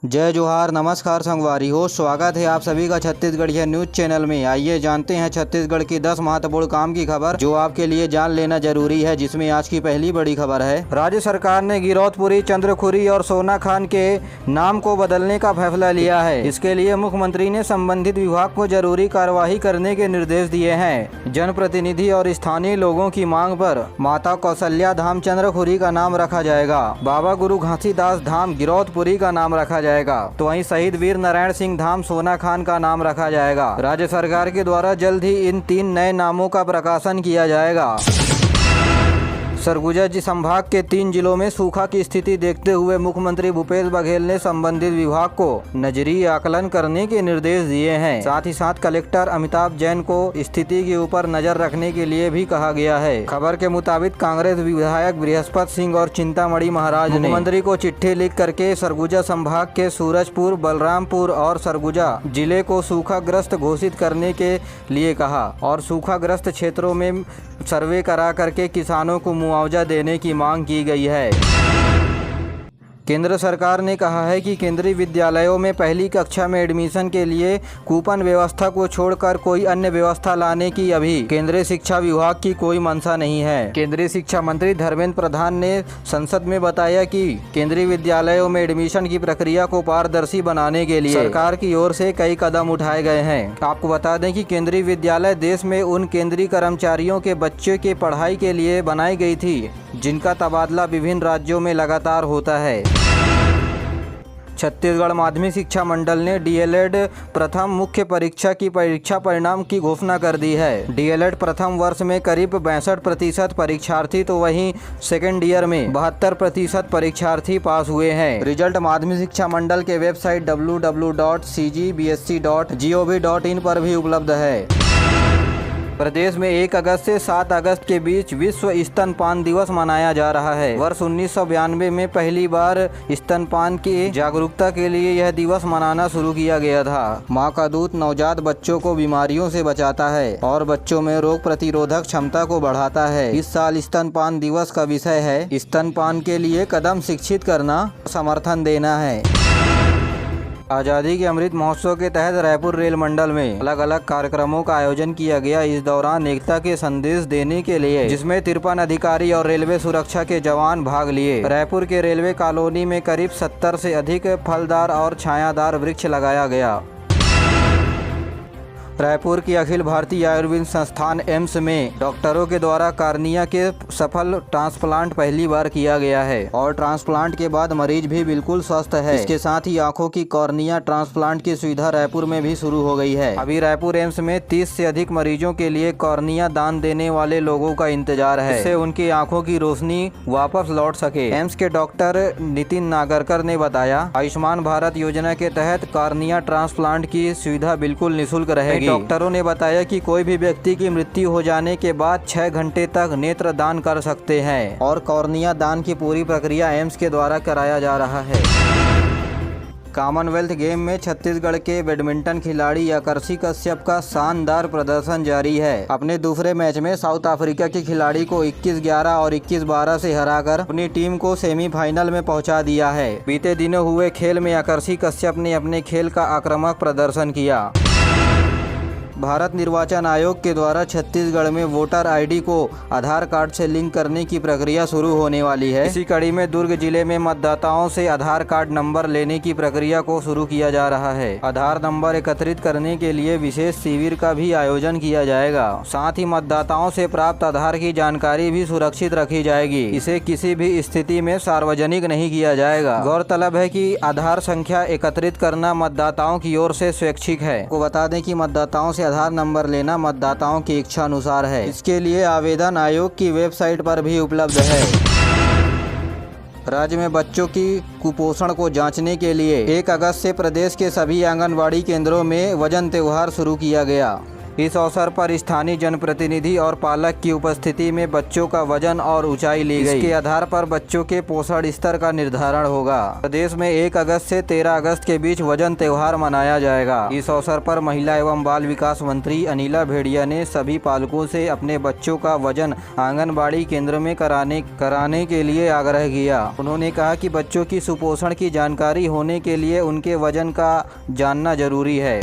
जय जोहार, नमस्कार संगवारी हो। स्वागत है आप सभी का छत्तीसगढ़िया न्यूज चैनल में। आइए जानते हैं छत्तीसगढ़ की 10 महत्वपूर्ण काम की खबर जो आपके लिए जान लेना जरूरी है। जिसमें आज की पहली बड़ी खबर है, राज्य सरकार ने गिरौदपुरी, चंद्रखुरी और सोना खान के नाम को बदलने का फैसला लिया है। इसके लिए मुख्यमंत्री ने संबंधित विभाग को जरूरी कार्यवाही करने के निर्देश दिए हैं। जनप्रतिनिधि और स्थानीय लोगों की मांग पर माता कौशल्या धाम चंद्रखुरी का नाम रखा जाएगा, बाबा गुरु घासीदास धाम गिरौदपुरी का नाम रखा जाएगा, तो वहीं शहीद वीर नारायण सिंह धाम सोना खान का नाम रखा जाएगा। राज्य सरकार के द्वारा जल्द ही इन 3 नए नामों का प्रकाशन किया जाएगा। सरगुजा संभाग के 3 जिलों में सूखा की स्थिति देखते हुए मुख्यमंत्री भूपेश बघेल ने संबंधित विभाग को नजरी आकलन करने के निर्देश दिए हैं। साथ ही साथ कलेक्टर अमिताभ जैन को स्थिति के ऊपर नजर रखने के लिए भी कहा गया है। खबर के मुताबिक कांग्रेस विधायक बृहस्पति सिंह और चिंतामणि महाराज ने मुख्यमंत्री को चिट्ठी लिख करके सरगुजा संभाग के सूरजपुर, बलरामपुर और सरगुजा जिले को सूखाग्रस्त घोषित करने के लिए कहा और सूखाग्रस्त क्षेत्रों में सर्वे करा करके किसानों को मुआवजा देने की मांग की गई है। केंद्र सरकार ने कहा है कि केंद्रीय विद्यालयों में पहली कक्षा में एडमिशन के लिए कूपन व्यवस्था को छोड़कर कोई अन्य व्यवस्था लाने की अभी केंद्रीय शिक्षा विभाग की कोई मंशा नहीं है। केंद्रीय शिक्षा मंत्री धर्मेंद्र प्रधान ने संसद में बताया कि केंद्रीय विद्यालयों में एडमिशन की प्रक्रिया को पारदर्शी बनाने के लिए सरकार की ओर से कई कदम उठाए गए हैं। आपको बता दें कि केंद्रीय विद्यालय देश में उन केंद्रीय कर्मचारियों के बच्चों के पढ़ाई के लिए बनाई गई थी जिनका तबादला विभिन्न राज्यों में लगातार होता है। छत्तीसगढ़ माध्यमिक शिक्षा मंडल ने डीएलएड प्रथम मुख्य परीक्षा की परीक्षा परिणाम की घोषणा कर दी है। डीएलएड प्रथम वर्ष में करीब 62% परीक्षार्थी तो वहीं सेकेंड ईयर में 72% परीक्षार्थी पास हुए हैं। रिजल्ट माध्यमिक शिक्षा मंडल के वेबसाइट www.cgbsc.gov.in पर भी उपलब्ध है। प्रदेश में 1 अगस्त से 7 अगस्त के बीच विश्व स्तनपान दिवस मनाया जा रहा है। वर्ष 1992 में पहली बार स्तनपान की जागरूकता के लिए यह दिवस मनाना शुरू किया गया था। माँ का दूध नवजात बच्चों को बीमारियों से बचाता है और बच्चों में रोग प्रतिरोधक क्षमता को बढ़ाता है। इस साल स्तनपान दिवस का विषय है स्तनपान के लिए कदम शिक्षित करना, समर्थन देना है। आज़ादी के अमृत महोत्सव के तहत रायपुर रेल मंडल में अलग अलग कार्यक्रमों का आयोजन किया गया। इस दौरान एकता के संदेश देने के लिए जिसमें 53 अधिकारी और रेलवे सुरक्षा के जवान भाग लिए। रायपुर के रेलवे कॉलोनी में करीब 70 से अधिक फलदार और छायादार वृक्ष लगाया गया। रायपुर की अखिल भारतीय आयुर्वेद संस्थान एम्स में डॉक्टरों के द्वारा कार्निया के सफल ट्रांसप्लांट पहली बार किया गया है और ट्रांसप्लांट के बाद मरीज भी बिल्कुल स्वस्थ है। इसके साथ ही आंखों की कॉर्निया ट्रांसप्लांट की सुविधा रायपुर में भी शुरू हो गई है। अभी रायपुर एम्स में 30 से अधिक मरीजों के लिए कॉर्निया दान देने वाले लोगों का इंतजार है, इससे उनकी आंखों की रोशनी वापस लौट सके। एम्स के डॉक्टर नितिन नागरकर ने बताया, आयुष्मान भारत योजना के तहत कॉर्निया ट्रांसप्लांट की सुविधा बिल्कुल निःशुल्क रहेगी। डॉक्टरों ने बताया कि कोई भी व्यक्ति की मृत्यु हो जाने के बाद 6 घंटे तक नेत्र दान कर सकते हैं और कॉर्निया दान की पूरी प्रक्रिया एम्स के द्वारा कराया जा रहा है। कॉमनवेल्थ गेम में छत्तीसगढ़ के बैडमिंटन खिलाड़ी आकर्षि कश्यप का शानदार प्रदर्शन जारी है। अपने दूसरे मैच में साउथ अफ्रीका के खिलाड़ी को 21-11 और 21-12 से हराकर अपनी टीम को सेमीफाइनल में पहुंचा दिया है। बीते दिनों हुए खेल में आकर्षि कश्यप ने अपने खेल का आक्रामक प्रदर्शन किया। भारत निर्वाचन आयोग के द्वारा छत्तीसगढ़ में वोटर आईडी को आधार कार्ड से लिंक करने की प्रक्रिया शुरू होने वाली है। इसी कड़ी में दुर्ग जिले में मतदाताओं से आधार कार्ड नंबर लेने की प्रक्रिया को शुरू किया जा रहा है। आधार नंबर एकत्रित करने के लिए विशेष शिविर का भी आयोजन किया जाएगा। साथ ही मतदाताओं से प्राप्त आधार की जानकारी भी सुरक्षित रखी जाएगी। इसे किसी भी स्थिति में सार्वजनिक नहीं किया जाएगा। गौरतलब है कि आधार संख्या एकत्रित करना मतदाताओं की ओर से स्वैच्छिक है। आपको बता दें कि मतदाताओं से आधार नंबर लेना मतदाताओं की इच्छा अनुसार है। इसके लिए आवेदन आयोग की वेबसाइट पर भी उपलब्ध है। राज्य में बच्चों की कुपोषण को जांचने के लिए 1 अगस्त से प्रदेश के सभी आंगनबाड़ी केंद्रों में वजन त्योहार शुरू किया गया। इस अवसर पर स्थानीय जनप्रतिनिधि और पालक की उपस्थिति में बच्चों का वजन और ऊंचाई ली गई। इसके आधार पर बच्चों के पोषण स्तर का निर्धारण होगा। प्रदेश में 1 अगस्त से 13 अगस्त के बीच वजन त्योहार मनाया जाएगा। इस अवसर पर महिला एवं बाल विकास मंत्री अनिला भेड़िया ने सभी पालकों से अपने बच्चों का वजन आंगनबाड़ी केंद्र में कराने के लिए आग्रह किया। उन्होंने कहा कि बच्चों की सुपोषण की जानकारी होने के लिए उनके वजन का जानना जरूरी है।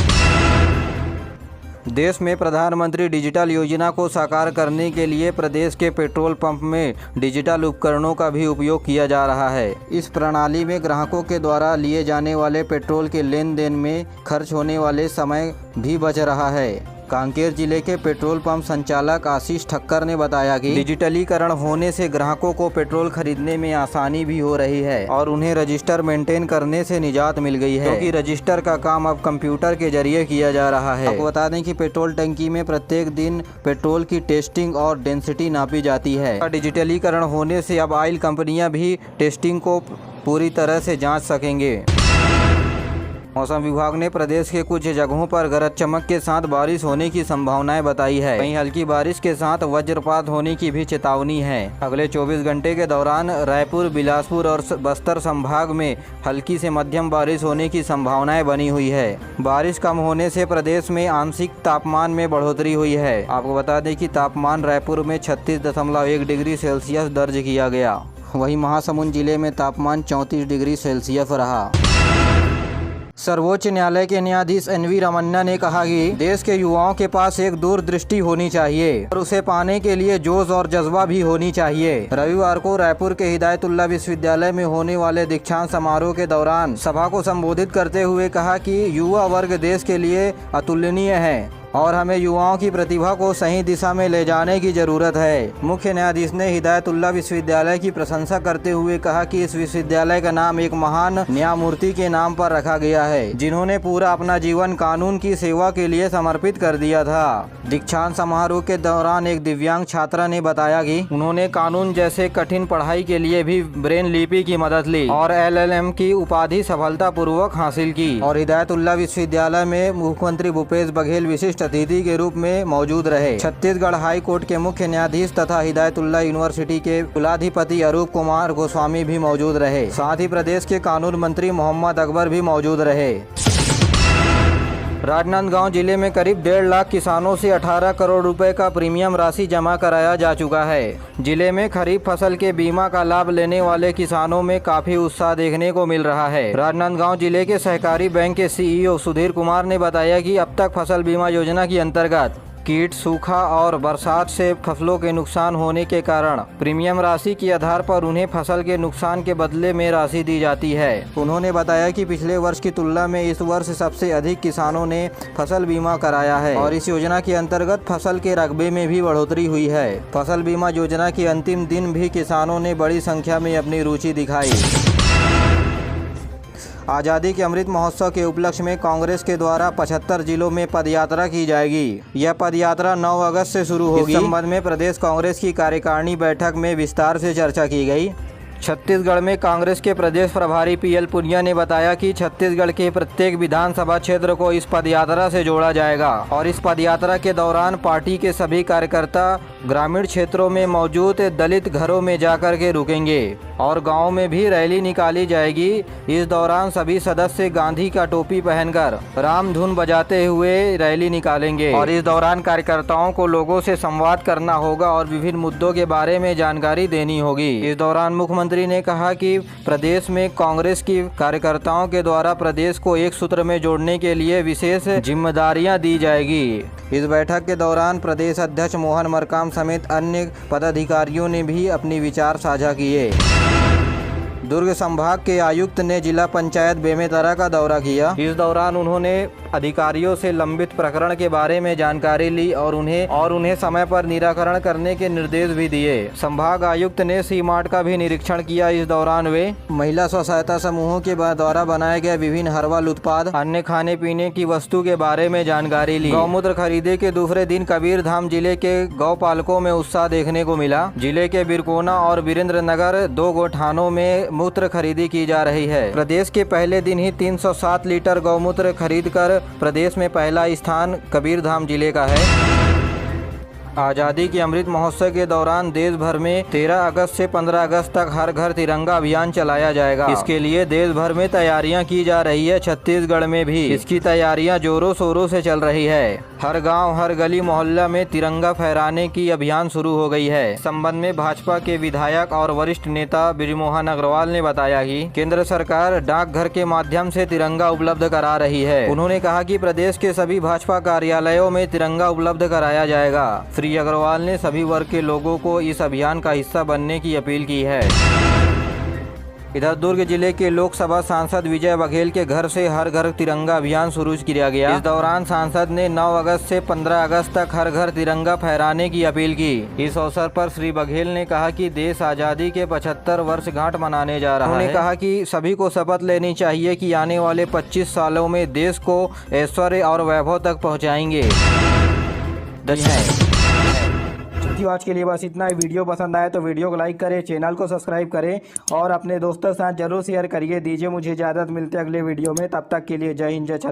देश में प्रधानमंत्री डिजिटल योजना को साकार करने के लिए प्रदेश के पेट्रोल पंप में डिजिटल उपकरणों का भी उपयोग किया जा रहा है। इस प्रणाली में ग्राहकों के द्वारा लिए जाने वाले पेट्रोल के लेन देन में खर्च होने वाले समय भी बच रहा है। कांकेर जिले के पेट्रोल पंप संचालक आशीष ठक्कर ने बताया कि डिजिटलीकरण होने से ग्राहकों को पेट्रोल खरीदने में आसानी भी हो रही है और उन्हें रजिस्टर मेंटेन करने से निजात मिल गई है, क्योंकि रजिस्टर का काम अब कंप्यूटर के जरिए किया जा रहा है। आपको बता दें कि पेट्रोल टंकी में प्रत्येक दिन पेट्रोल की टेस्टिंग और डेंसिटी नापी जाती है। डिजिटलीकरण होने से अब ऑयल कंपनियां भी टेस्टिंग को पूरी तरह से जाँच सकेंगे। मौसम विभाग ने प्रदेश के कुछ जगहों पर गरज चमक के साथ बारिश होने की संभावनाएं बताई है। वहीं हल्की बारिश के साथ वज्रपात होने की भी चेतावनी है। अगले 24 घंटे के दौरान रायपुर, बिलासपुर और बस्तर संभाग में हल्की से मध्यम बारिश होने की संभावनाएं बनी हुई है। बारिश कम होने से प्रदेश में आंशिक तापमान में बढ़ोतरी हुई है। आपको बता दें कि तापमान रायपुर में 36.1 डिग्री सेल्सियस दर्ज किया गया। वहीं महासमुंद जिले में तापमान 34 डिग्री सेल्सियस रहा। सर्वोच्च न्यायालय के न्यायाधीश NV रमन्ना ने कहा कि देश के युवाओं के पास एक दूरदृष्टि होनी चाहिए और उसे पाने के लिए जोश और जज्बा भी होनी चाहिए। रविवार को रायपुर के हिदायतुल्लाह विश्वविद्यालय में होने वाले दीक्षांत समारोह के दौरान सभा को संबोधित करते हुए कहा कि युवा वर्ग देश के लिए अतुलनीय है और हमें युवाओं की प्रतिभा को सही दिशा में ले जाने की जरूरत है। मुख्य न्यायाधीश ने हिदायतुल्लाह विश्वविद्यालय की प्रशंसा करते हुए कहा कि इस विश्वविद्यालय का नाम एक महान न्यायमूर्ति के नाम पर रखा गया है, जिन्होंने पूरा अपना जीवन कानून की सेवा के लिए समर्पित कर दिया था। दीक्षांत समारोह के दौरान एक दिव्यांग छात्रा ने बताया कि उन्होंने कानून जैसे कठिन पढ़ाई के लिए भी ब्रेन लिपि की मदद ली और LLM की उपाधि सफलतापूर्वक हासिल की और हिदायतुल्लाह विश्वविद्यालय में मुख्यमंत्री भूपेश बघेल विशिष्ट अतिथि के रूप में मौजूद रहे। छत्तीसगढ़ हाई कोर्ट के मुख्य न्यायाधीश तथा हिदायतुल्लाह यूनिवर्सिटी के कुलाधिपति अरूप कुमार गोस्वामी भी मौजूद रहे। साथ ही प्रदेश के कानून मंत्री मोहम्मद अकबर भी मौजूद रहे। राजनांदगांव जिले में करीब 1.5 लाख किसानों से 18 करोड़ रुपए का प्रीमियम राशि जमा कराया जा चुका है। जिले में खरीफ फसल के बीमा का लाभ लेने वाले किसानों में काफी उत्साह देखने को मिल रहा है। राजनांदगांव जिले के सहकारी बैंक के CEO सुधीर कुमार ने बताया कि अब तक फसल बीमा योजना के अंतर्गत कीट, सूखा और बरसात से फसलों के नुकसान होने के कारण प्रीमियम राशि के आधार पर उन्हें फसल के नुकसान के बदले में राशि दी जाती है। उन्होंने बताया कि पिछले वर्ष की तुलना में इस वर्ष सबसे अधिक किसानों ने फसल बीमा कराया है और इस योजना के अंतर्गत फसल के रकबे में भी बढ़ोतरी हुई है। फसल बीमा योजना के अंतिम दिन भी किसानों ने बड़ी संख्या में अपनी रुचि दिखाई। आज़ादी के अमृत महोत्सव के उपलक्ष्य में कांग्रेस के द्वारा 75 जिलों में पदयात्रा की जाएगी। यह पदयात्रा 9 अगस्त से शुरू होगी। इस संबंध में प्रदेश कांग्रेस की कार्यकारिणी बैठक में विस्तार से चर्चा की गई। छत्तीसगढ़ में कांग्रेस के प्रदेश प्रभारी PL पुनिया ने बताया कि छत्तीसगढ़ के प्रत्येक विधानसभा क्षेत्र को इस पदयात्रा से जोड़ा जाएगा और इस पदयात्रा के दौरान पार्टी के सभी कार्यकर्ता ग्रामीण क्षेत्रों में मौजूद दलित घरों में जाकर के रुकेंगे और गांव में भी रैली निकाली जाएगी। इस दौरान सभी सदस्य गांधी का टोपी पहनकर राम धुन बजाते हुए रैली निकालेंगे और इस दौरान कार्यकर्ताओं को लोगों से संवाद करना होगा और विभिन्न मुद्दों के बारे में जानकारी देनी होगी। इस दौरान मुख्यमंत्री ने कहा कि प्रदेश में कांग्रेस की कार्यकर्ताओं के द्वारा प्रदेश को एक सूत्र में जोड़ने के लिए विशेष जिम्मेदारियां दी जाएगी। इस बैठक के दौरान प्रदेश अध्यक्ष मोहन मरकाम समेत अन्य पदाधिकारियों ने भी अपनी विचार साझा किए। दुर्ग संभाग के आयुक्त ने जिला पंचायत बेमेतरा का दौरा किया। इस दौरान उन्होंने अधिकारियों से लंबित प्रकरण के बारे में जानकारी ली और उन्हें समय पर निराकरण करने के निर्देश भी दिए। संभाग आयुक्त ने सी-मार्ट का भी निरीक्षण किया। इस दौरान वे महिला स्व सहायता समूहों के द्वारा बनाए गए विभिन्न हर्बल उत्पाद, अन्य खाने पीने की वस्तु के बारे में जानकारी ली। गौमूत्र खरीदे के दूसरे दिन कबीरधाम जिले के गौपालकों में उत्साह देखने को मिला। जिले के बिरकोना और वीरेंद्र नगर 2 गौठानों में मूत्र खरीदी की जा रही है। प्रदेश के पहले दिन ही 307 लीटर गौमूत्र खरीद कर प्रदेश में पहला स्थान कबीरधाम जिले का है। आज़ादी के अमृत महोत्सव के दौरान देश भर में 13 अगस्त से 15 अगस्त तक हर घर तिरंगा अभियान चलाया जाएगा। इसके लिए देश भर में तैयारियां की जा रही है। छत्तीसगढ़ में भी इसकी तैयारियां जोरों शोरों से चल रही है। हर गांव, हर गली मोहल्ला में तिरंगा फहराने की अभियान शुरू हो गई है। संबंध में भाजपा के विधायक और वरिष्ठ नेता बृजमोहन अग्रवाल ने बताया कि केंद्र सरकार डाकघर के माध्यम से तिरंगा उपलब्ध करा रही है। उन्होंने कहा कि प्रदेश के सभी भाजपा कार्यालयों में तिरंगा उपलब्ध कराया जाएगा। श्री अग्रवाल ने सभी वर्ग के लोगों को इस अभियान का हिस्सा बनने की अपील की है। इधर दुर्ग जिले के लोकसभा सांसद विजय बघेल के घर से हर घर तिरंगा अभियान शुरू किया गया। इस दौरान सांसद ने 9 अगस्त से 15 अगस्त तक हर घर तिरंगा फहराने की अपील की। इस अवसर पर श्री बघेल ने कहा कि देश आज़ादी के 75 वर्षगांठ मनाने जा रहा है। उन्होंने कहा कि सभी को शपथ लेनी चाहिए कि आने वाले 25 सालों में देश को ऐश्वर्य और वैभव तक पहुँचाएंगे। आज के लिए बस इतना ही। वीडियो पसंद आए तो वीडियो को लाइक करें, चैनल को सब्सक्राइब करें और अपने दोस्तों के साथ जरूर शेयर करिए। दीजिए मुझे इजाज़त, मिलते अगले वीडियो में। तब तक के लिए जय हिंद, जय छत्तीसगढ़।